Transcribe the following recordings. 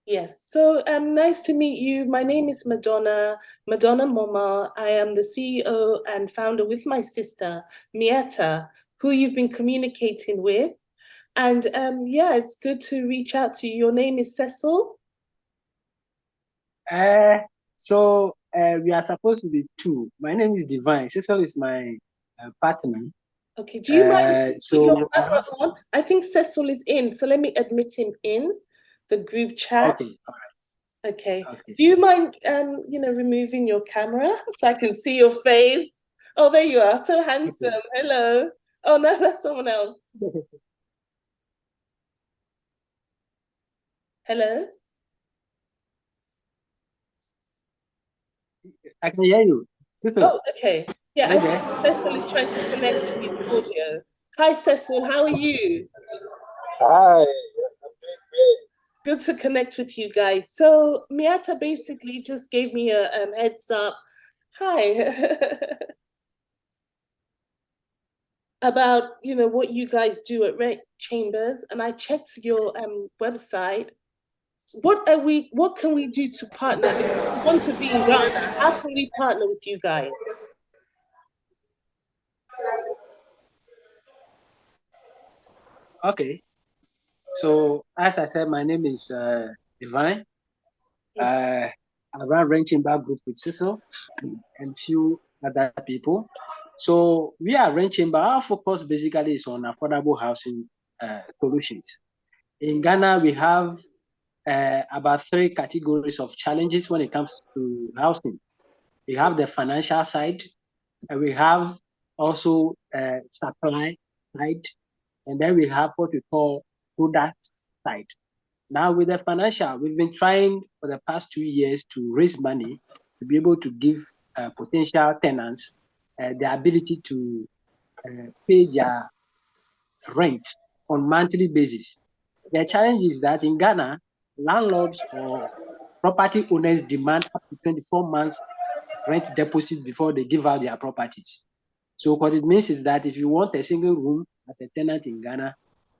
Yes. So nice to meet you. My name is Madonna Moma. I am the CEO and founder with my sister, Mieta, who you've been communicating with. And yeah, it's good to reach out to you. Your name is Cecil? Uh, we are supposed to be two. My name is Divine. Cecil is my partner. Okay. Do you mind to put your So I camera have on? I think Cecil is in, so let me admit him in the group chat. okay, all Okay. right, okay, Do you mind removing your camera so I can see your face? Oh, there you are. So handsome. okay. Hello. Oh no, that's someone else. Hello. I can hear you. Cecil, Oh, okay. Yeah, are I you think there? Cecil is trying to connect with his audio. Hi, Cecil. How are you? Hi, I'm doing great. Good to connect with you guys. So Miata basically just gave me a heads up. Hi. About what you guys do at Rent Chambers, and I checked your website. What can we do to partner? If we want to be in Ghana, how can we partner with you guys? Okay. So as I said, my name is Divine. Uh, I run Rentchamber group with Cecil and few other people. So we are Rentchamber. Our focus basically is on affordable housing solutions. In Ghana, we have about three categories of challenges when it comes to housing. We have the financial side, and we have also supply side, and then we have what we call product side. Now, with the financial, we've been trying for the past 2 years to raise money to be able to give potential tenants the ability to pay their rent on monthly basis. The challenge is that in Ghana, landlords or property owners demand up to 24 months rent deposit before they give out their properties. So what it means is that if you want a single room as a tenant in Ghana,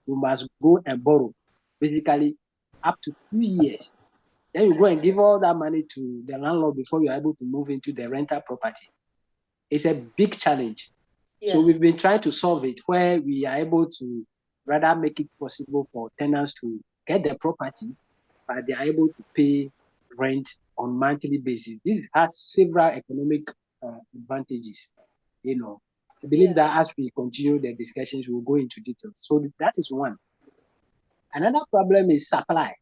you must go and borrow basically up to 2 years. Then you go and give all that money to the landlord before you're able to move into the rental property. It's a big challenge. So Yes. we've been trying to solve it where we are able to rather make it possible for tenants to get the property, but they are able to pay rent on monthly basis. This has several economic advantages. I believe Yeah. that as we continue the discussions, we'll go into details. So that is one. Another problem is supply.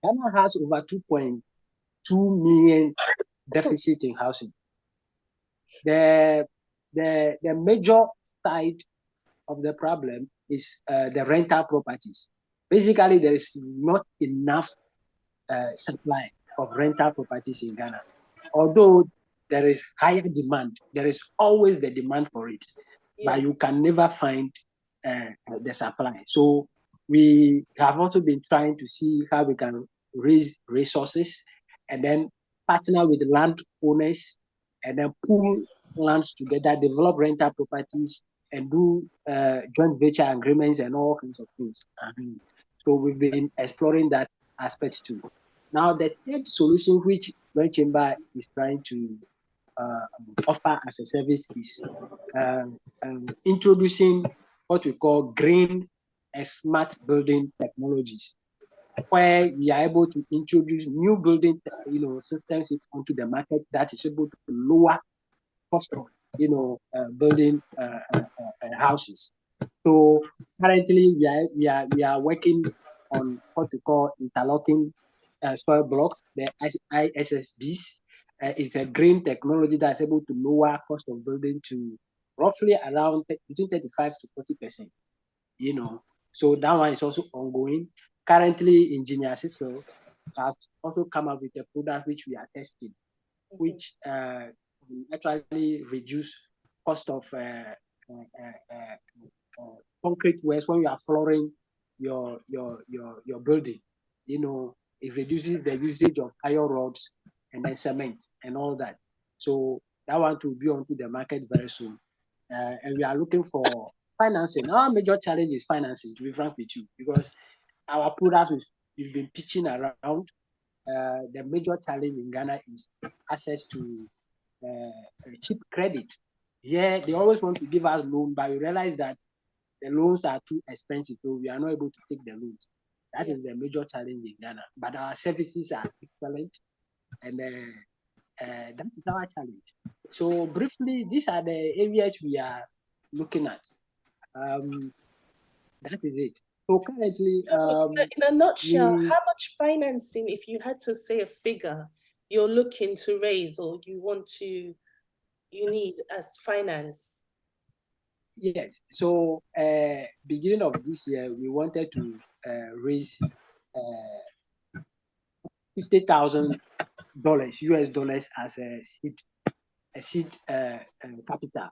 Ghana has over 2.2 million deficit in housing. The the major side of the problem is the rental properties. Basically, there is not enough supply of rental properties in Ghana. Although there is higher demand, there is always the demand for it, but Yes. you can never find the supply. So we have also been trying to see how we can raise resources and then partner with landowners and then pool lands together, develop rental properties, and do joint venture agreements and all kinds of things. So we've been exploring that aspect too. Now, the third solution which Rentchamber is trying to offer as a service is introducing what we call green and smart building technologies, where we are able to introduce new building, systems onto the market that is able to lower cost of, building houses. So currently, we are working on what we call interlocking soil blocks, the ISSBs. It's a green technology that's able to lower cost of building to roughly around between 35 to 40%. So that one is also ongoing. Currently, Engineer Cecil has also come up with a product which we are testing, Mhm. which will actually reduce cost of concrete works when you are flooring your building. It reduces the usage of iron rods and then cement and all that. So that one will be onto the market very soon. And we are looking for financing. Our major challenge is financing, to be frank with you, because our products we've been pitching around. The major challenge in Ghana is access to cheap credit. Yeah, they always want to give us loan, but we realize that the loans are too expensive, so we are not able to take the loans. That is the major challenge in Ghana. But our services are excellent, and that is our challenge. So briefly, these are the areas we are looking at. That is it. So currently, in a nutshell, how much financing, if you had to say a figure, you're looking to raise or you need as finance? Yes. So beginning of this year, we wanted to raise $50,000 US dollars as a seed capital.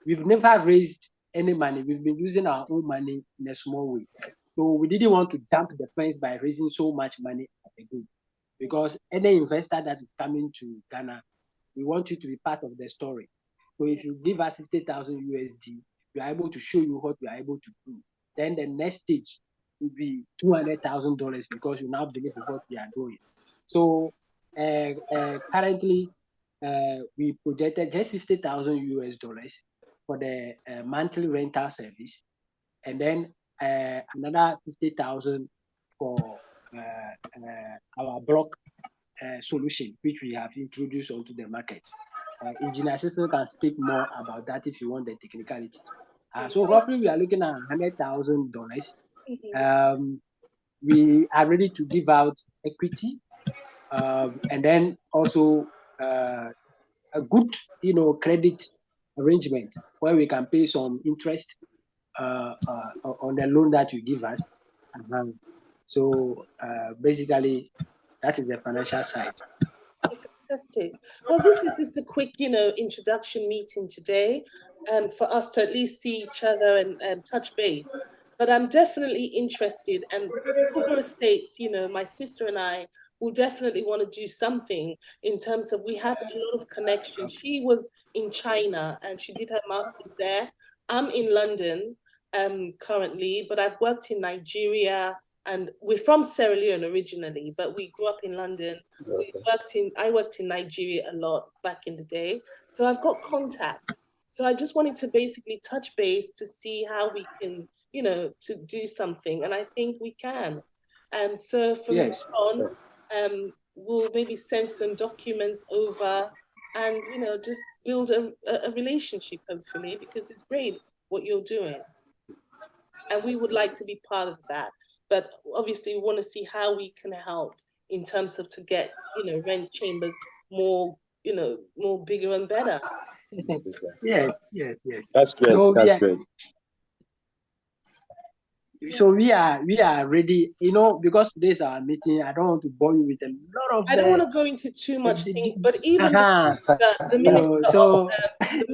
We've never raised any money. We've been using our own money in a small way. So we didn't want to jump the fence by raising so much money at a go, because any investor that is coming to Ghana, we want you to be part of the story. So if you give us 50,000 USD, we are able to show you what we are able to do. Then the next stage will be $200,000 because you now believe in what we are doing. So currently, we projected just 50,000 US dollars for the monthly rental service, and then another 50,000 for our block solution, which we have introduced onto the market. Engineer Cecil can speak more about that if you want the technicalities. So roughly, we are looking at $100,000. We are ready to give out equity, and then also a good, credit arrangement where we can pay some interest on the loan that you give us. So basically, that is the financial side. Fantastic. Well, this is just a quick, introduction meeting today, for us to at least see each other and touch base. But I'm definitely interested, and Kumba Estates, my sister and I will definitely want to do something in terms of, we have a lot of connections. She was in China and she did her master's there. I'm in London currently, but I've worked in Nigeria, and we're from Sierra Leone originally, but we grew up in London. I worked in Nigeria a lot back in the day. So I've got contacts. So I just wanted to basically touch base to see how we can, to do something. And I think we can. So from Yes, on, we'll maybe send some documents over and, just build a relationship, hopefully, because it's great what you're doing. And we would like to be part of that. But obviously we want to see how we can help in terms of to get, Rentchambers more, more bigger and better. Yes. That's great. So That's great. So we are ready, because today's our meeting. I don't want to bore you with a lot of. I don't want to go into too much things, but even the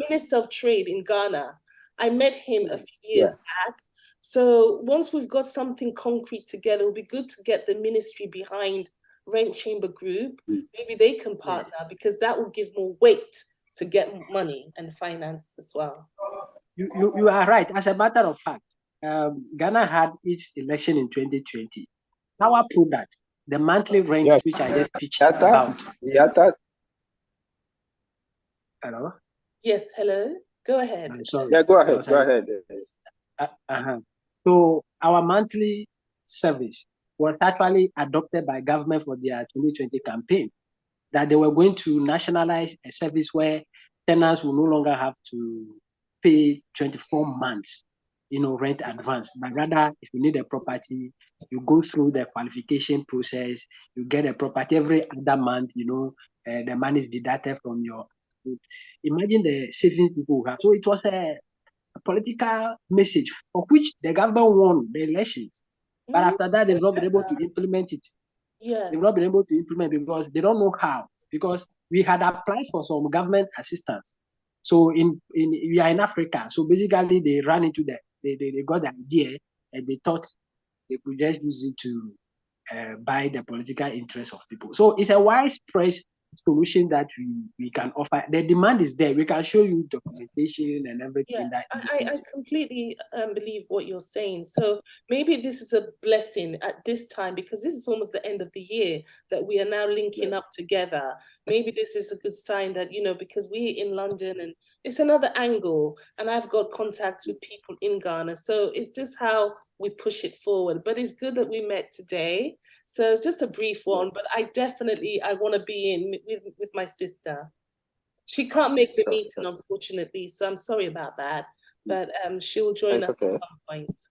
Minister of Trade in Ghana, I met him a few years back. So once we've got something concrete together, it'll be good to get the ministry behind Rentchamber Group. Maybe they can partner, because that will give more weight to get money and finance as well. You are right. As a matter of fact, Ghana had its election in 2020. Our product, the monthly rent, which I just pitched about. Hello? Yes, hello. Go ahead. Sorry. Yeah, go ahead. Go ahead. So our monthly service was actually adopted by government for their 2020 campaign, that they were going to nationalize a service where tenants will no longer have to pay 24 months, rent advance. But rather, if you need a property, you go through the qualification process, you get a property every other month, the money is deducted from your. Imagine the savings people have. So it was a political message for which the government won the elections. But after that, they've not been able to implement it. Yes. They've not been able to implement because they don't know how. Because we had applied for some government assistance. So we are in Africa. So basically, they ran into they got the idea, and they thought they could just use it to buy the political interest of people. So it's a widespread solution that we can offer. The demand is there. We can show you documentation and everything Yes, that I completely believe what you're saying. So maybe this is a blessing at this time, because this is almost the end of the year, that we are now linking up together. Maybe this is a good sign that, because we're in London and it's another angle, and I've got contacts with people in Ghana. So it's just how we push it forward. But it's good that we met today. So it's just a brief one, but I want to be in with my sister. She can't make the meeting, unfortunately, so I'm sorry about that. But she will join us at some point.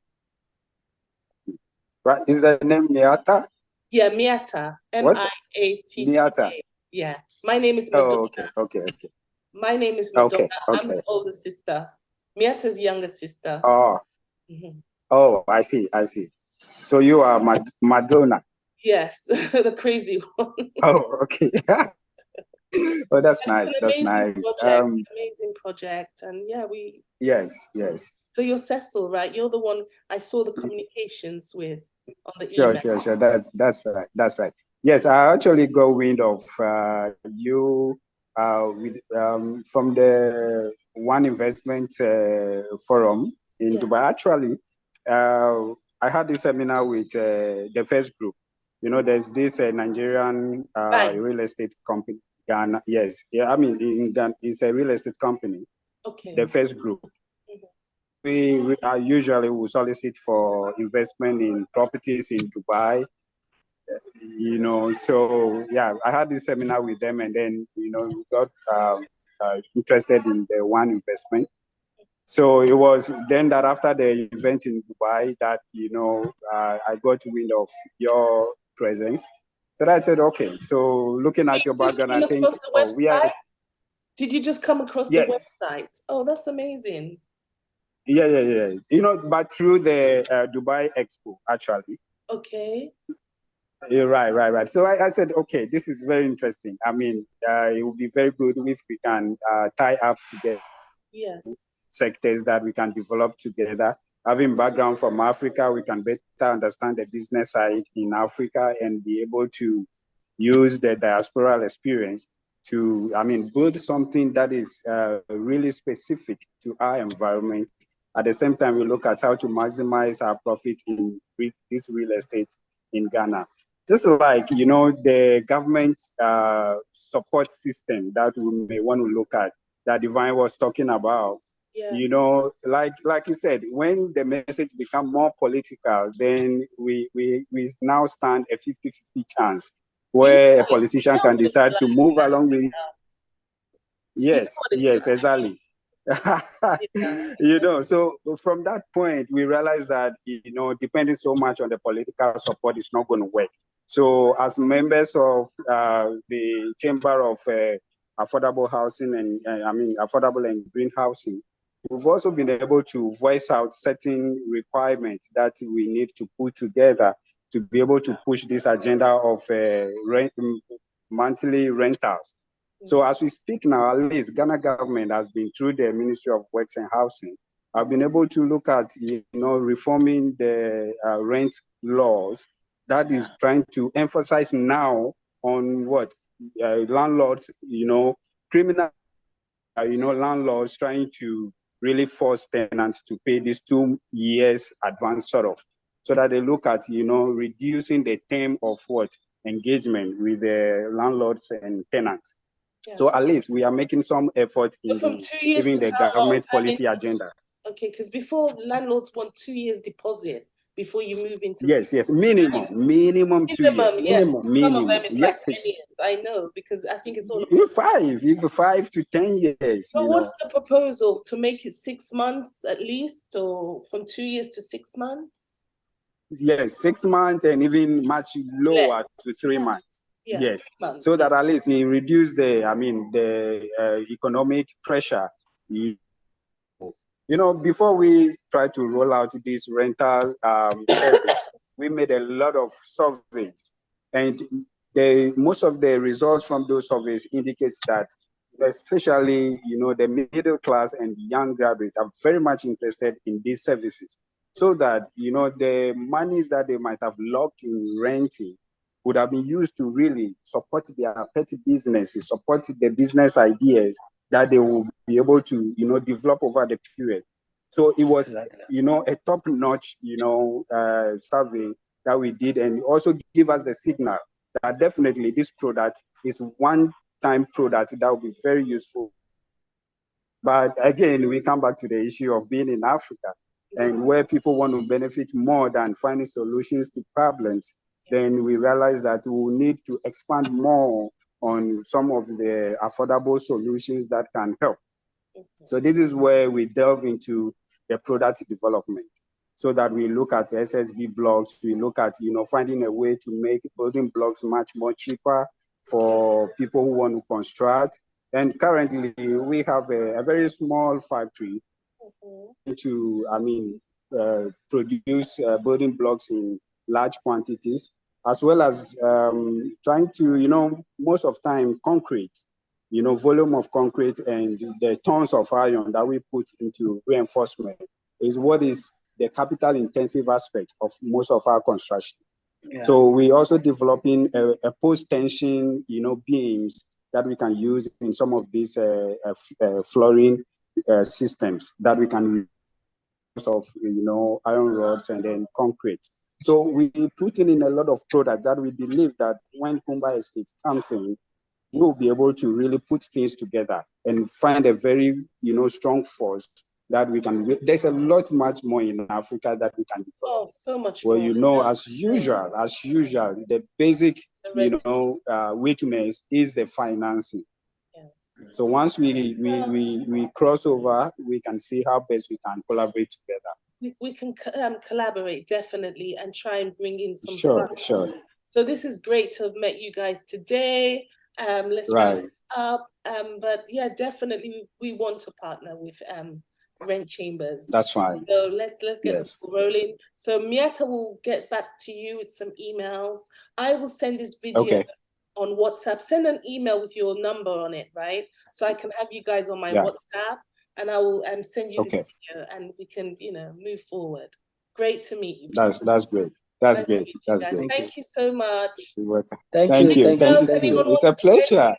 Right. Is the name Miata? Yeah, Miata. M-I-A-T-T-A. Miata. Yeah. My name is Madonna. Oh, okay. My name is Madonna. Okay. I'm the older sister. Miata's younger sister. Oh. Mm-hmm. Oh, I see. So you are Madonna. Yes, the crazy one. Oh, okay. Oh, that's nice. That's nice. Amazing project. And yeah, Yes. So you're Cecil, right? You're the one I saw the communications with on the Sure. email. That's right. Yes, I actually got wind of you from the One Investment Forum in Dubai. Actually, I had this seminar with the first group. There's this Nigerian real estate company, Ghana. Yes, yeah. I mean, in Ghana, it's a real estate company. Okay. The first group. We usually will solicit for investment in properties in Dubai. So yeah, I had this seminar with them, and then we got interested in the One Investment. So it was then that after the event in Dubai that I got wind of your presence. So I said, okay. So looking at your background, I think, we are. Did you just come across the website? Oh, that's amazing. Yeah. But through the Dubai Expo, actually. Okay. Yeah, right. So I said, okay, this is very interesting. I mean, it would be very good if we can tie up together. Yes. Sectors that we can develop together. Having background from Africa, we can better understand the business side in Africa and be able to use the diasporal experience to, build something that is really specific to our environment. At the same time, we look at how to maximize our profit in this real estate in Ghana. Just like, the government support system that we may want to look at, that Divine was talking about. Yeah. Like you said, when the message become more political, then we now stand a 50-50 chance where a politician can decide to move along with. Yes, exactly. So from that point, we realized that, depending so much on the political support is not going to work. So as members of the Chamber of Affordable Housing and Affordable and Green Housing, we've also been able to voice out certain requirements that we need to put together to be able to push this agenda of monthly rentals. So as we speak now, at least Ghana government has been through the Ministry of Works and Housing. I've been able to look at, reforming the rent laws that is trying to emphasize now on what landlords, criminal, landlords trying to really force tenants to pay these 2 years advance sort of, so that they look at, reducing the term of what engagement with the landlords and tenants. Yeah. So at least we are making some effort in giving the government policy agenda. Okay, because before landlords want 2 years deposit before you move into. Yes, minimum 2 years. Yes. Minimum. Some of them is like 10 years. I know, because I think it's all even 5 to 10 years. But what's the proposal, to make it 6 months at least, or from 2 years to 6 months? Yes, 6 months and even much lower to 3 months. Yes. So that at least it reduce the economic pressure. Before we try to roll out this rental service, we made a lot of surveys, and most of the results from those surveys indicates that, especially the middle class and young graduates are very much interested in these services, so that the monies that they might have locked in renting would have been used to really support their petty businesses, support the business ideas that they will be able to, develop over the period. So it was, a top-notch, survey that we did, and also give us the signal that definitely this product is one-time product that will be very useful. But again, we come back to the issue of being in Africa, and where people want to benefit more than finding solutions to problems. Then we realize that we will need to expand more on some of the affordable solutions that can help. So this is where we delve into the product development, so that we look at SSB blocks, we look at, finding a way to make building blocks much more cheaper for people who want to construct. And currently we have a very small factory to, produce building blocks in large quantities, as well as trying to, most of time concrete, volume of concrete and the tons of iron that we put into reinforcement is what is the capital intensive aspect of most of our construction. Yeah. So we also developing a post-tension, beams that we can use in some of these flooring systems that we can of iron rods and then concrete. So we put in a lot of product that we believe that when Kumba Estate comes in, we'll be able to really put things together and find a very strong force that we can. There's a lot much more in Africa that we can develop. Oh, so much more. Well, as usual, the basic weakness is the financing. So once we cross over, we can see how best we can collaborate together. We can collaborate definitely and try and bring in some. Sure. So this is great to have met you guys today. Let's wrap it up. But yeah, definitely we want to partner with Rentchambers. That's fine. So let's get rolling. So Mieta will get back to you with some emails. I will send this video on WhatsApp. Send an email with your number on it, right? So I can have you guys on my WhatsApp, and I will send you the video, and we can move forward. Great to meet you. That's great. That's great. That's great. Thank you so much. Thank you. It's a pleasure.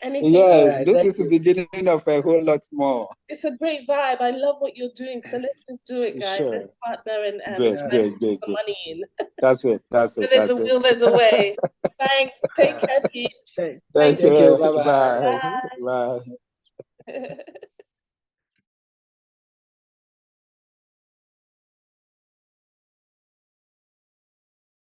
Anything yes, this is the beginning of a whole lot more. It's a great vibe. I love what you're doing. So let's just do it, guys. Sure. Let's partner and great. put money in. That's it. So there's a will, there's a way. Thanks. Take care, Pete. Thank you. Bye. Bye.